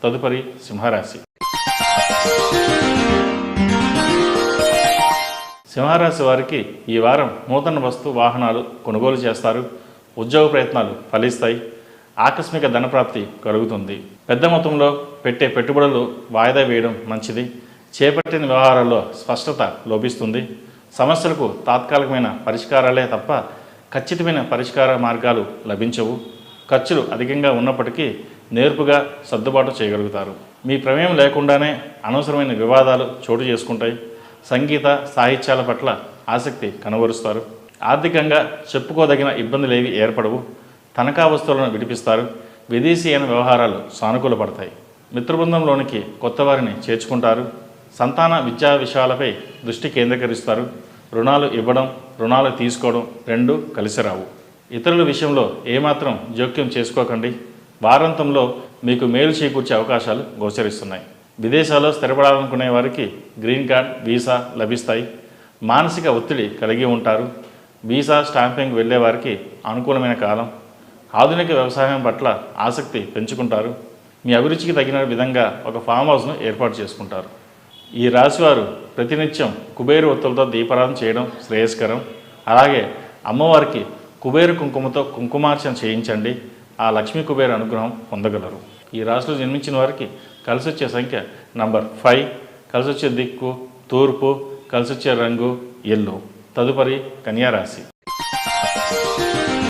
తదుపరి సింహరాశి. సింహరాశి వారికి ఈ వారం నూతన వస్తు వాహనాలు కొనుగోలు చేస్తారు. ఉద్యోగ ప్రయత్నాలు ఫలిస్తాయి. ఆకస్మిక ధనప్రాప్తి కలుగుతుంది. పెద్ద మొత్తంలో పెట్టే పెట్టుబడులు వాయిదా వేయడం మంచిది. చేపట్టిన వ్యవహారాల్లో స్పష్టత లోపిస్తుంది. సమస్యలకు తాత్కాలికమైన పరిష్కారాలే తప్ప ఖచ్చితమైన పరిష్కార మార్గాలు లభించవు. ఖర్చులు అధికంగా ఉన్నప్పటికీ నేర్పుగా సర్దుబాటు చేయగలుగుతారు. మీ ప్రమేయం లేకుండానే అనవసరమైన వివాదాలు చోటు చేసుకుంటాయి. సంగీత సాహిత్యాల పట్ల ఆసక్తి కనబరుస్తారు. ఆర్థికంగా చెప్పుకోదగిన ఇబ్బందులేవి ఏర్పడవు. తనఖా వస్తువులను విడిపిస్తారు. విదేశీయన వ్యవహారాలు సానుకూలపడతాయి. మిత్రబృందంలోనికి కొత్త వారిని చేర్చుకుంటారు. సంతాన విద్యా విషయాలపై దృష్టి కేంద్రీకరిస్తారు. రుణాలు ఇవ్వడం, రుణాలు తీసుకోవడం రెండూ కలిసి రావు. ఇతరుల విషయంలో ఏమాత్రం జోక్యం చేసుకోకండి. వారాంతంలో మీకు మేలు చేకూర్చే అవకాశాలు గోచరిస్తున్నాయి. విదేశాల్లో స్థిరపడాలనుకునే వారికి గ్రీన్ కార్డ్, వీసా లభిస్తాయి. మానసిక ఒత్తిడి కలిగి ఉంటారు. వీసా స్టాంపింగ్ వెళ్ళే వారికి అనుకూలమైన కాలం. ఆధునిక వ్యవసాయం పట్ల ఆసక్తి పెంచుకుంటారు. మీ అభిరుచికి తగిన విధంగా ఒక ఫామ్ హౌస్ను ఏర్పాటు చేసుకుంటారు. ఈ రాశివారు ప్రతినిత్యం కుబేరు ఒత్తులతో దీపారాధన చేయడం శ్రేయస్కరం. అలాగే అమ్మవారికి కుబేరు కుంకుమతో కుంకుమార్చన చేయించండి. ఆ లక్ష్మీ కుబేరు అనుగ్రహం పొందగలరు. ఈ రాశిలో జన్మించిన వారికి కలిసొచ్చే సంఖ్య నంబర్ 5, కలిసొచ్చే దిక్కు తూర్పు, కలిసొచ్చే రంగు ఎల్లో. తదుపరి కన్యా రాశి.